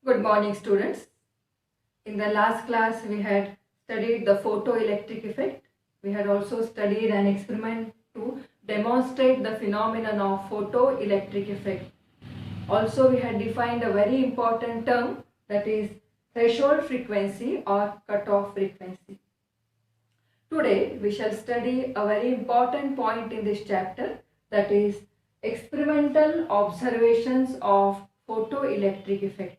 Good morning, students. In the last class, we had studied the photoelectric effect. We had also studied an experiment to demonstrate the phenomenon of photoelectric effect. Also, we had defined a very important term, that is threshold frequency or cutoff frequency. Today, we shall study a very important point in this chapter, that is experimental observations of photoelectric effect.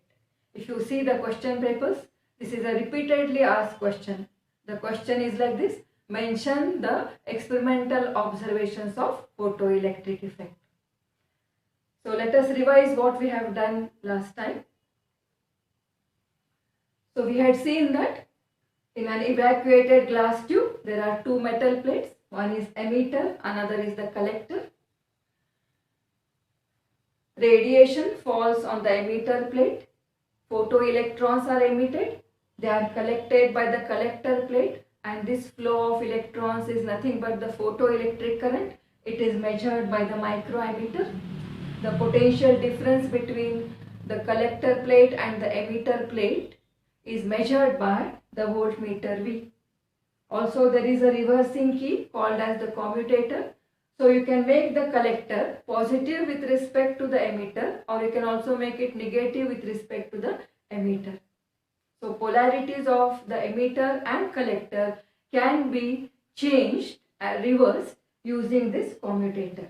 If you see the question papers, this is a repeatedly asked question. The question is like this: mention the experimental observations of photoelectric effect. So let us revise what we have done last time. So we had seen that in an evacuated glass tube, there are two metal plates. One is emitter, another is the collector. Radiation falls on the emitter plate. Photoelectrons are emitted. They are collected by the collector plate, and this flow of electrons is nothing but the photoelectric current. It is measured by the microammeter. The potential difference between the collector plate and the emitter plate is measured by the voltmeter V. Also, there is a reversing key called as the commutator. So you can make the collector positive with respect to the emitter, or you can also make it negative with respect to the emitter. So polarities of the emitter and collector can be changed and reversed using this commutator.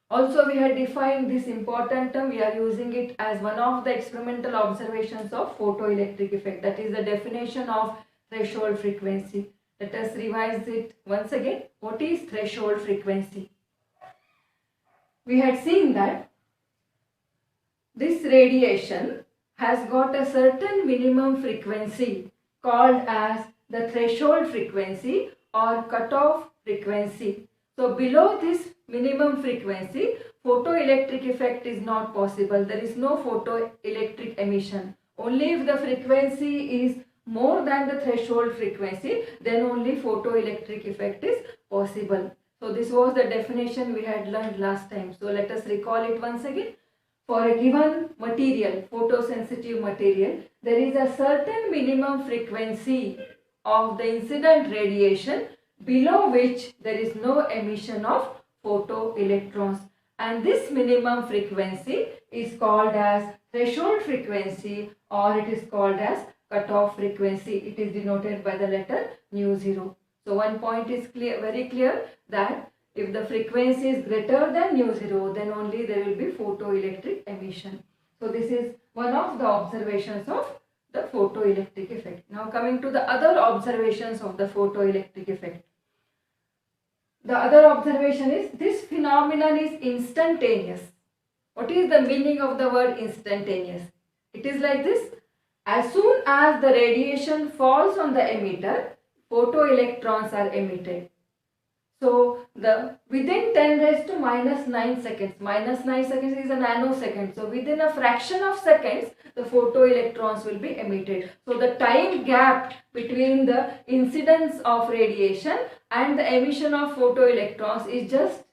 Also, we had defined this important term. We are using it as one of the experimental observations of photoelectric effect. That is the definition of threshold frequency. Let us revise it once again. What is threshold frequency? We had seen that this radiation has got a certain minimum frequency called as the threshold frequency or cutoff frequency. So below this minimum frequency, photoelectric effect is not possible. There is no photoelectric emission. Only if the frequency is more than the threshold frequency, then only photoelectric effect is possible. So this was the definition we had learned last time. So let us recall it once again. For a given material, photosensitive material, there is a certain minimum frequency of the incident radiation below which there is no emission of photoelectrons, and this minimum frequency is called as threshold frequency, or it is called as cutoff frequency. It is denoted by the letter µ0. So one point is clear, very clear, that if the frequency is greater than µ0, then only there will be photoelectric emission. So this is one of the observations of the photoelectric effect. Now coming to the other observations of the photoelectric effect. The other observation is this phenomenon is instantaneous. What is the meaning of the word instantaneous? It is like this: as soon as the radiation falls on the emitter, photoelectrons are emitted. So within 10 raised to minus 9 seconds, minus 9 seconds is a nanosecond. So within a fraction of seconds, the photoelectrons will be emitted. So the time gap between the incidence of radiation and the emission of photoelectrons is just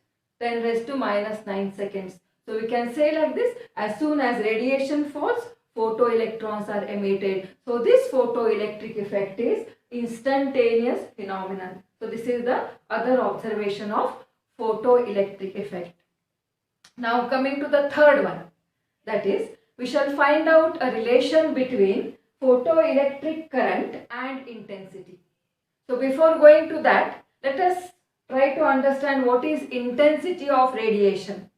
10 raised to minus 9 seconds. So we can say like this: as soon as radiation falls, photoelectrons are emitted. So this photoelectric effect is instantaneous phenomenon. So this is the other observation of photoelectric effect. Now coming to the third one, that is, we shall find out a relation between photoelectric current and intensity. So before going to that, let us try to understand what is intensity of radiation.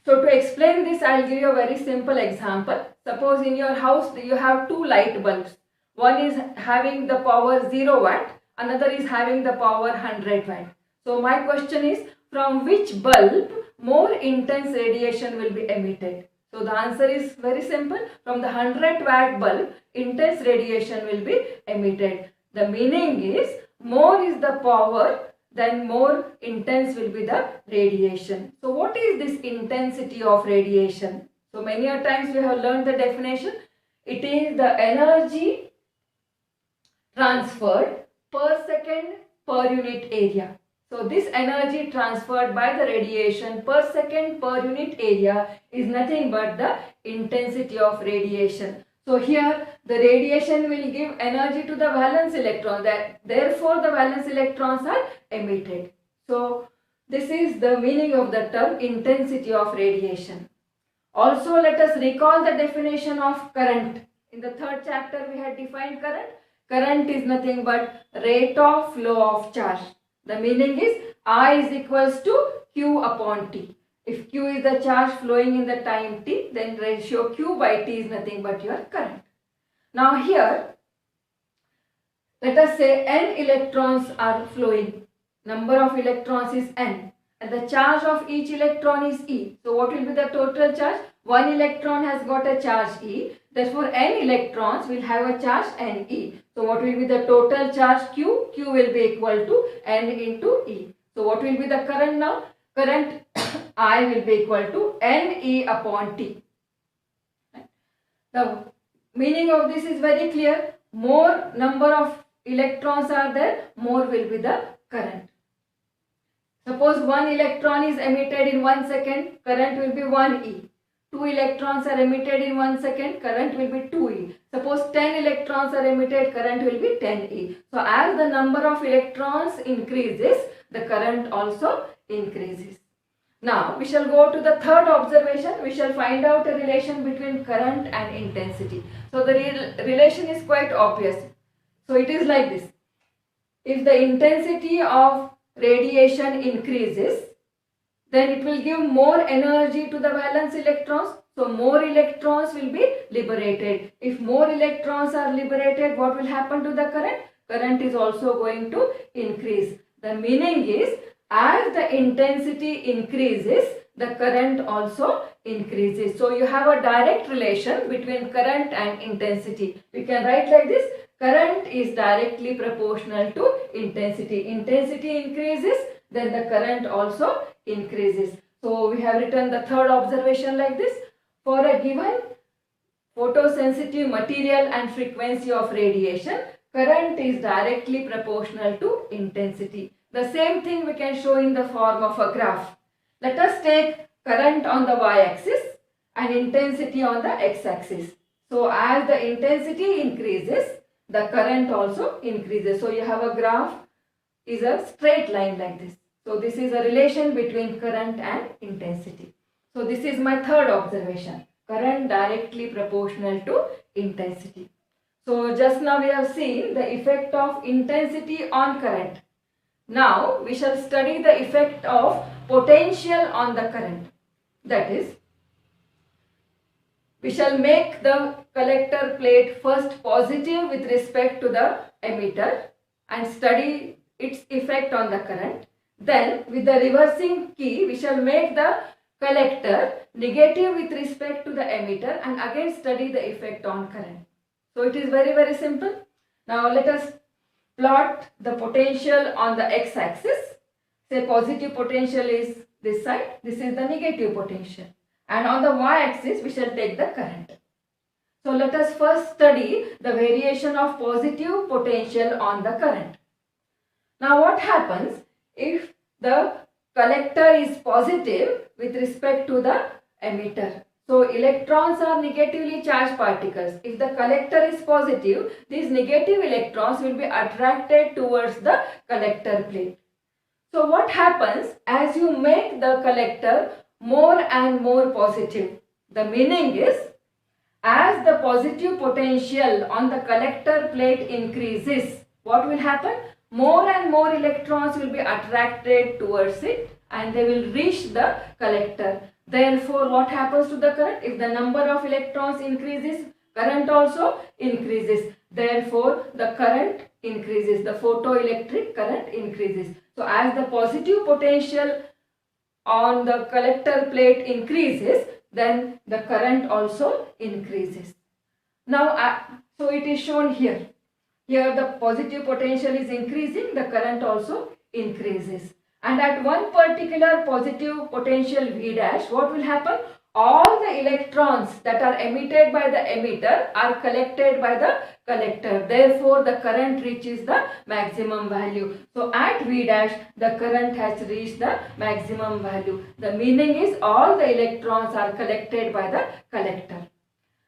So to explain this, I will give you a very simple example. Suppose in your house you have two light bulbs. One is having the power 0 watt, another is having the power 100 watt. So my question is, from which bulb more intense radiation will be emitted? So the answer is very simple. From the 100 watt bulb, intense radiation will be emitted. The meaning is, more is the power, then more intense will be the radiation. So what is this intensity of radiation? So many a times we have learned the definition. It is the energy transferred per second per unit area. So this energy transferred by the radiation per second per unit area is nothing but the intensity of radiation. So here the radiation will give energy to the valence electron, therefore the valence electrons are emitted. So this is the meaning of the term intensity of radiation. Also, let us recall the definition of current. In the third chapter we had defined current. Current is nothing but rate of flow of charge. The meaning is I is equals to Q upon T. If Q is the charge flowing in the time T, then ratio Q by T is nothing but your current. Now here, let us say n electrons are flowing. Number of electrons is n. And the charge of each electron is E. So what will be the total charge? One electron has got a charge E. Therefore, n electrons will have a charge Ne. So what will be the total charge Q? Q will be equal to n into E. So what will be the current now? Current I will be equal to Ne upon T. The meaning of this is very clear. More number of electrons are there, more will be the current. Suppose one electron is emitted in 1 second, current will be 1e. 2 electrons are emitted in 1 second, current will be 2e. Suppose 10 electrons are emitted, current will be 10e. So as the number of electrons increases, the current also increases. Now we shall go to the third observation. We shall find out a relation between current and intensity. So the relation is quite obvious. So it is like this. If the intensity of radiation increases, then it will give more energy to the valence electrons. So more electrons will be liberated. If more electrons are liberated, what will happen to the current? Current is also going to increase. The meaning is, as the intensity increases, the current also increases. So you have a direct relation between current and intensity. We can write like this. Current is directly proportional to intensity. Intensity increases, then the current also increases. So we have written the third observation like this. For a given photosensitive material and frequency of radiation, current is directly proportional to intensity. The same thing we can show in the form of a graph. Let us take current on the y-axis and intensity on the x-axis. So as the intensity increases, the current also increases. So you have a graph is a straight line like this. So this is a relation between current and intensity. So this is my third observation. Current directly proportional to intensity. So just now we have seen the effect of intensity on current. Now we shall study the effect of potential on the current. That is, we shall make the collector plate first positive with respect to the emitter and study its effect on the current. Then with the reversing key, we shall make the collector negative with respect to the emitter and again study the effect on current. So it is very simple. Now let us plot the potential on the x-axis. Say positive potential is this side, this is the negative potential. And on the y-axis we shall take the current. So let us first study the variation of positive potential on the current. Now what happens if the collector is positive with respect to the emitter? So electrons are negatively charged particles. If the collector is positive, these negative electrons will be attracted towards the collector plate. So what happens as you make the collector more and more positive? The meaning is, as the positive potential on the collector plate increases, what will happen? More and more electrons will be attracted towards it and they will reach the collector. Therefore, what happens to the current? If the number of electrons increases, current also increases. Therefore, the current increases. The photoelectric current increases. So, as the positive potential on the collector plate increases, then the current also increases. Now, so it is shown here. Here the positive potential is increasing, the current also increases. And at one particular positive potential V dash, what will happen? all the electrons that are emitted by the emitter are collected by the collector. Therefore, the current reaches the maximum value. So, at V dash, the current has reached the maximum value. The meaning is all the electrons are collected by the collector.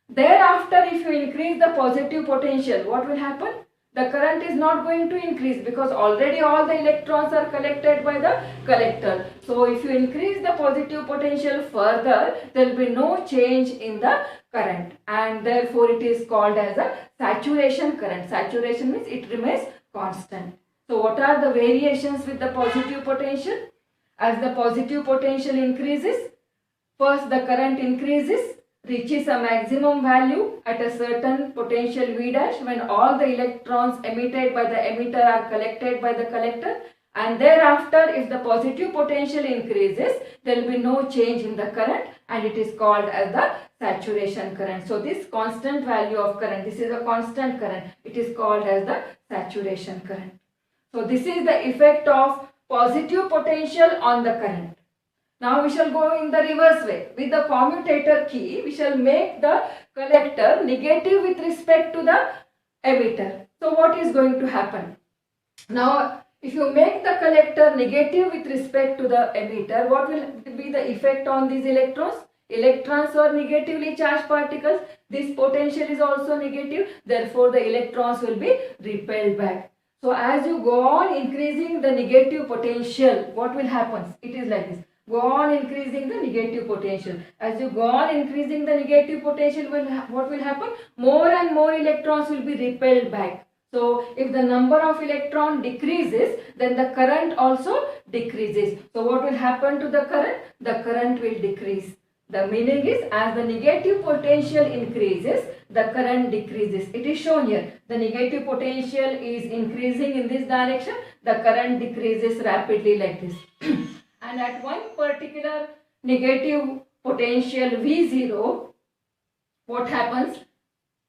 Thereafter, if you increase the positive potential, what will happen? The current is not going to increase because already all the electrons are collected by the collector. So, if you increase the positive potential further, there will be no change in the current, and therefore it is called as a saturation current. Saturation means it remains constant. So, what are the variations with the positive potential? As the positive potential increases, first the current increases, reaches a maximum value at a certain potential V dash when all the electrons emitted by the emitter are collected by the collector, and thereafter if the positive potential increases, there will be no change in the current, and it is called as the saturation current. So this constant value of current, this is a constant current, it is called as the saturation current. So this is the effect of positive potential on the current. Now we shall go in the reverse way. With the commutator key, we shall make the collector negative with respect to the emitter. So what is going to happen? Now if you make the collector negative with respect to the emitter, what will be the effect on these electrons? Electrons are negatively charged particles. This potential is also negative. Therefore the electrons will be repelled back. So as you go on increasing the negative potential, what will happen? It is like this. Go on increasing the negative potential. As you go on increasing the negative potential, what will happen? More and more electrons will be repelled back. So if the number of electron decreases, then the current also decreases. So what will happen to the current? The current will decrease. The meaning is as the negative potential increases, the current decreases. It is shown here. The negative potential is increasing in this direction. The current decreases rapidly like this. And at one particular negative potential V0, what happens?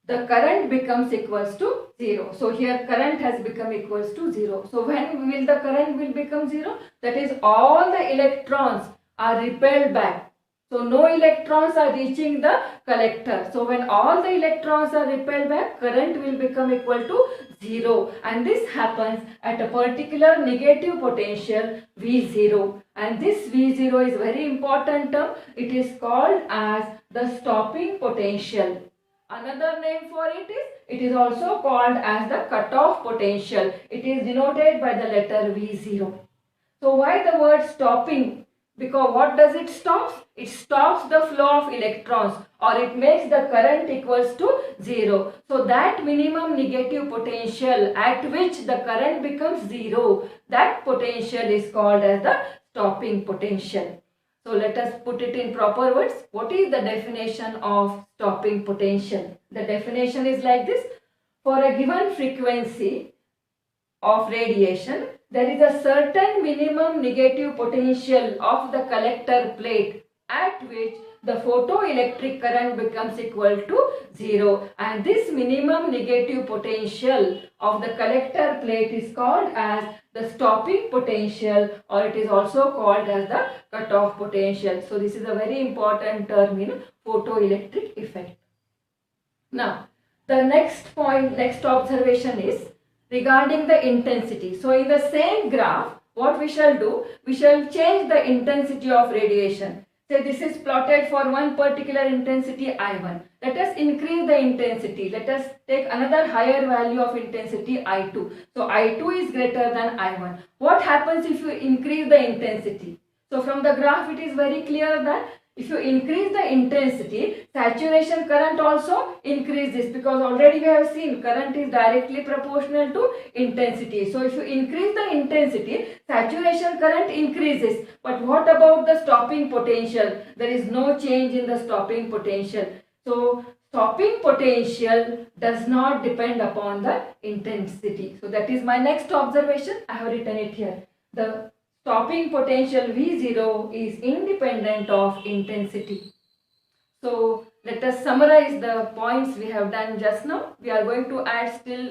The current becomes equals to 0. So here current has become equals to 0. So when will the current will become 0? That is all the electrons are repelled back. So no electrons are reaching the collector. So when all the electrons are repelled back, current will become equal to 0. And this happens at a particular negative potential V0. And this V0 is very important term. It is called as the stopping potential. Another name for it is also called as the cutoff potential. It is denoted by the letter V0. So why the word stopping? Because what does it stop? It stops the flow of electrons, or it makes the current equals to 0. So that minimum negative potential at which the current becomes 0, that potential is called as the stopping potential. So let us put it in proper words. What is the definition of stopping potential? The definition is like this. For a given frequency of radiation, there is a certain minimum negative potential of the collector plate at which the photoelectric current becomes equal to 0, and this minimum negative potential of the collector plate is called as the stopping potential, or it is also called as the cutoff potential. So this is a very important term in photoelectric effect. Now the next observation is regarding the intensity. So in the same graph, what we shall do? We shall change the intensity of radiation. Say this is plotted for one particular intensity I1. Let us increase the intensity. Let us take another higher value of intensity I2. So I2 is greater than I1. What happens if you increase the intensity? So from the graph it is very clear that if you increase the intensity, saturation current also increases, because already we have seen current is directly proportional to intensity. So if you increase the intensity, saturation current increases. But what about the stopping potential? There is no change in the stopping potential. So stopping potential does not depend upon the intensity. So that is my next observation. I have written it here. The stopping potential V0 is independent of intensity. So let us summarize the points we have done just now. We are going to add still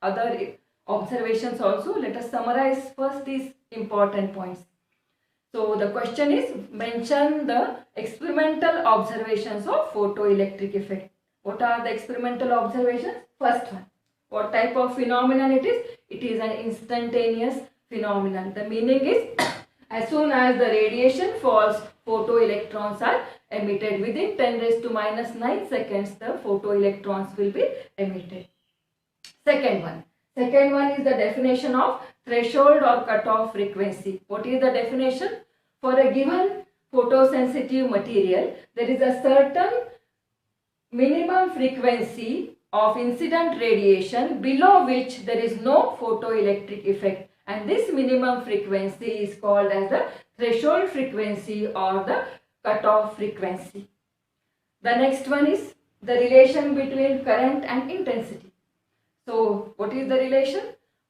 other observations also. Let us summarize first these important points. So the question is, mention the experimental observations of photoelectric effect. What are the experimental observations? First one. What type of phenomenon it is? It is an instantaneous phenomenon. The meaning is as soon as the radiation falls, photoelectrons are emitted. Within 10 raised to minus 9 seconds, the photoelectrons will be emitted. Second one. Second one is the definition of threshold or cutoff frequency. What is the definition? For a given photosensitive material, there is a certain minimum frequency of incident radiation below which there is no photoelectric effect, and this minimum frequency is called as the threshold frequency or the cutoff frequency. The next one is the relation between current and intensity. So what is the relation?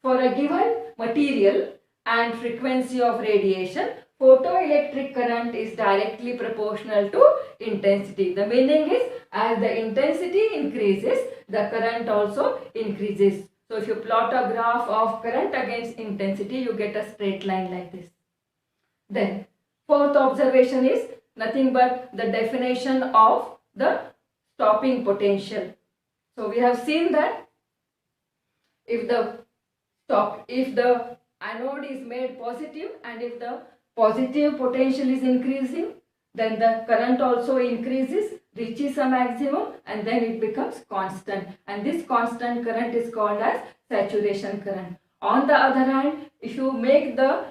For a given material and frequency of radiation, photoelectric current is directly proportional to intensity. The meaning is as the intensity increases, the current also increases. So if you plot a graph of current against intensity, you get a straight line like this. Then fourth observation is nothing but the definition of the stopping potential. So we have seen that if the anode is made positive and if the positive potential is increasing, then the current also increases, reaches a maximum, and then it becomes constant, and this constant current is called as saturation current. On the other hand, if you make the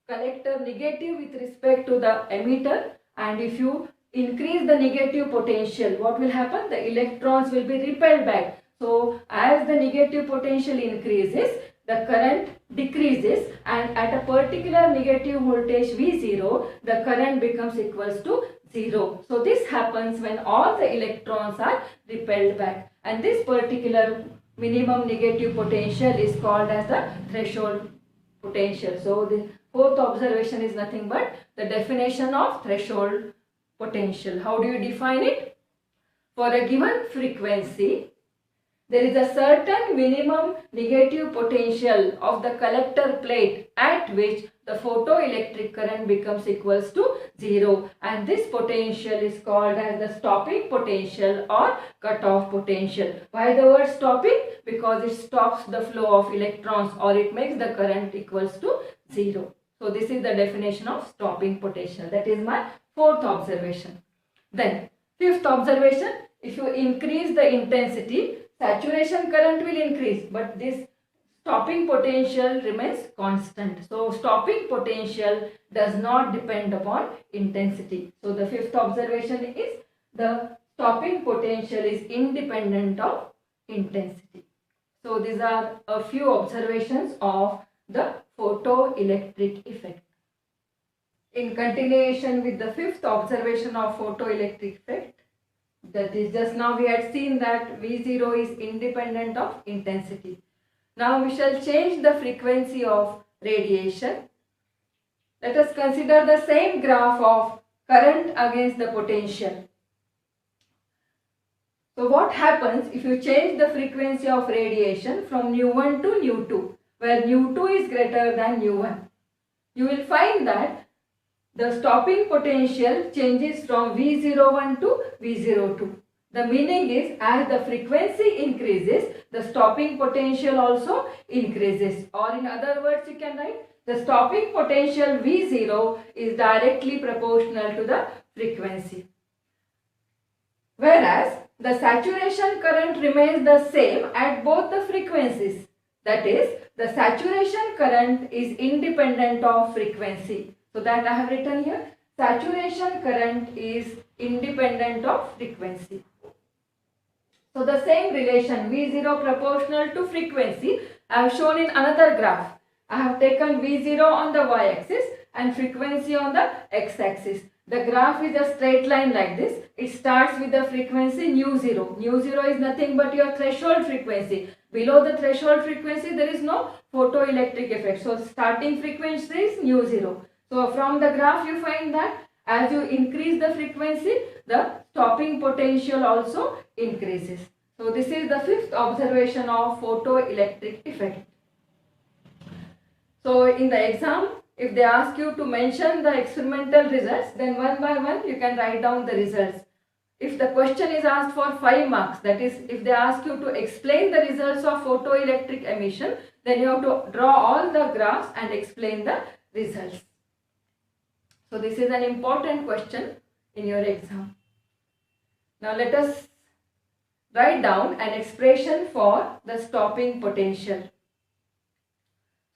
collector negative with respect to the emitter, and if you increase the negative potential, what will happen? The electrons will be repelled back. So as the negative potential increases, the current decreases, and at a particular negative voltage V0, the current becomes equals to 0. So this happens when all the electrons are repelled back, and this particular minimum negative potential is called as the threshold potential. So the fourth observation is nothing but the definition of threshold potential. How do you define it? For a given frequency, there is a certain minimum negative potential of the collector plate at which the photoelectric current becomes equals to 0, and this potential is called as the stopping potential or cutoff potential. Why the word stopping? Because it stops the flow of electrons, or it makes the current equals to 0. So this is the definition of stopping potential. That is my fourth observation. Then fifth observation, if you increase the intensity, saturation current will increase, but this stopping potential remains constant. So stopping potential does not depend upon intensity. So the fifth observation is the stopping potential is independent of intensity. So these are a few observations of the photoelectric effect. In continuation with the fifth observation of photoelectric effect, that is, just now we had seen that V0 is independent of intensity. Now we shall change the frequency of radiation. Let us consider the same graph of current against the potential. So what happens if you change the frequency of radiation from nu1 to nu2, where nu2 is greater than nu1? You will find that the stopping potential changes from V01 to V02. The meaning is as the frequency increases, the stopping potential also increases. Or in other words, you can write the stopping potential V0 is directly proportional to the frequency. Whereas the saturation current remains the same at both the frequencies. That is, the saturation current is independent of frequency. So that I have written here, saturation current is independent of frequency. So the same relation V0 proportional to frequency I have shown in another graph. I have taken V0 on the y-axis and frequency on the x-axis. The graph is a straight line like this. It starts with the frequency nu0. Nu0 is nothing but your threshold frequency. Below the threshold frequency there is no photoelectric effect. So starting frequency is nu0. So from the graph you find that as you increase the frequency, the stopping potential also increases. So this is the fifth observation of photoelectric effect. So in the exam, If they ask you to mention the experimental results, then one by one you can write down the results. If the question is asked for 5 marks, that is, if they ask you to explain the results of photoelectric emission, then you have to draw all the graphs and explain the results. So this is an important question in your exam. Now let us write down an expression for the stopping potential.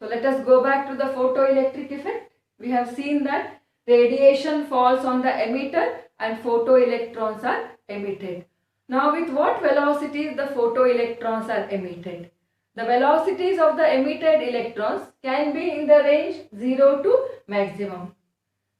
So let us go back to the photoelectric effect. We have seen that radiation falls on the emitter and photoelectrons are emitted. Now with what velocities the photoelectrons are emitted? The velocities of the emitted electrons can be in the range 0 to maximum.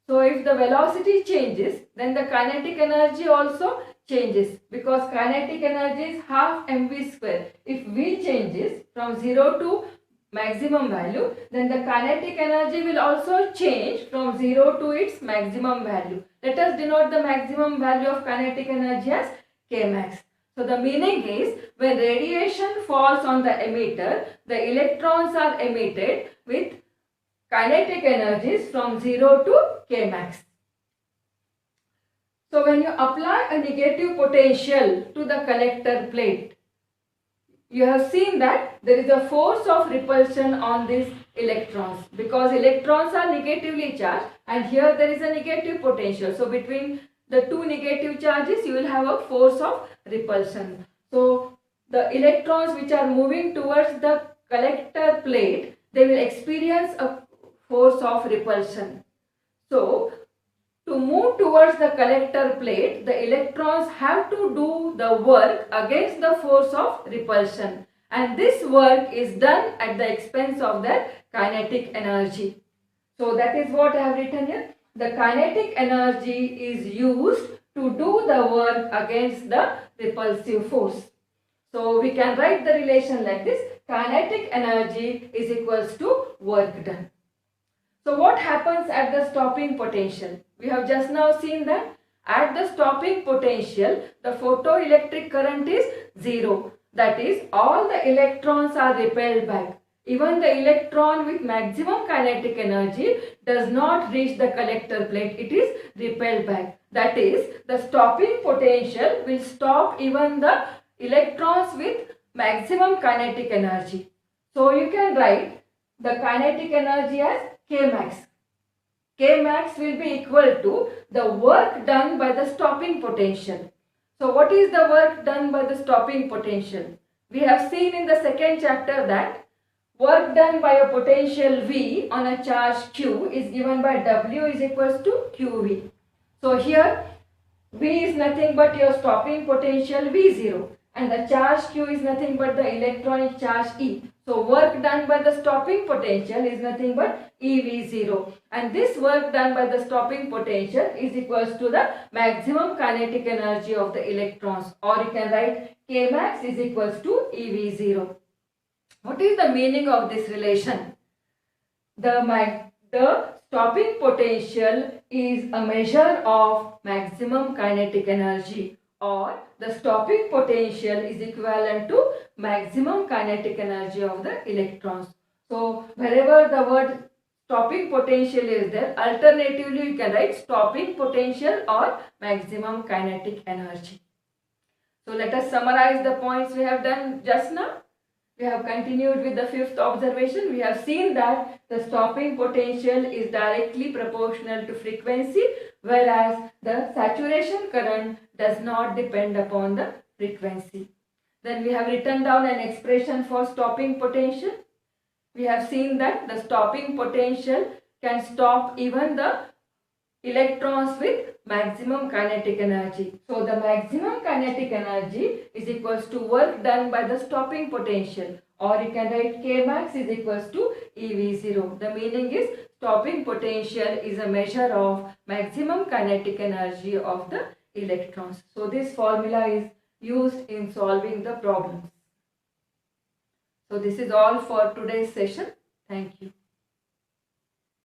So if the velocity changes, then the kinetic energy also changes, because kinetic energy is half mv square. If v changes from 0 to maximum value, then the kinetic energy will also change from 0 to its maximum value. Let us denote the maximum value of kinetic energy as Kmax. So the meaning is, when radiation falls on the emitter, the electrons are emitted with kinetic energies from 0 to Kmax. So when you apply a negative potential to the collector plate, you have seen that there is a force of repulsion on these electrons, because electrons are negatively charged and here there is a negative potential. So between the two negative charges you will have a force of repulsion. So the electrons which are moving towards the collector plate, they will experience a force of repulsion. So to move towards the collector plate, the electrons have to do the work against the force of repulsion, and this work is done at the expense of their kinetic energy. So that is what I have written here. The kinetic energy is used to do the work against the repulsive force. So we can write the relation like this: kinetic energy is equals to work done. So what happens at the stopping potential? We have just now seen that at the stopping potential, the photoelectric current is 0. That is, all the electrons are repelled back. Even the electron with maximum kinetic energy does not reach the collector plate. It is repelled back. That is, the stopping potential will stop even the electrons with maximum kinetic energy. So you can write the kinetic energy as Kmax. Kmax will be equal to the work done by the stopping potential. So what is the work done by the stopping potential? We have seen in the second chapter that work done by a potential V on a charge Q is given by W is equals to QV. So here V is nothing but your stopping potential V0 and the charge Q is nothing but the electronic charge E. So work done by the stopping potential is nothing but EV0, and this work done by the stopping potential is equals to the maximum kinetic energy of the electrons, or you can write Kmax is equals to EV0. What is the meaning of this relation? The stopping potential is a measure of maximum kinetic energy, or the stopping potential is equivalent to maximum kinetic energy of the electrons. So wherever the word stopping potential is there, alternatively you can write stopping potential or maximum kinetic energy. So let us summarize the points we have done just now. We have continued with the fifth observation. We have seen that the stopping potential is directly proportional to frequency, whereas the saturation current does not depend upon the frequency. Then we have written down an expression for stopping potential. We have seen that the stopping potential can stop even the electrons with maximum kinetic energy. So the maximum kinetic energy is equals to work done by the stopping potential, or you can write Kmax is equals to EV0. The meaning is stopping potential is a measure of maximum kinetic energy of the electrons. So this formula is used in solving the problems. So this is all for today's session. Thank you.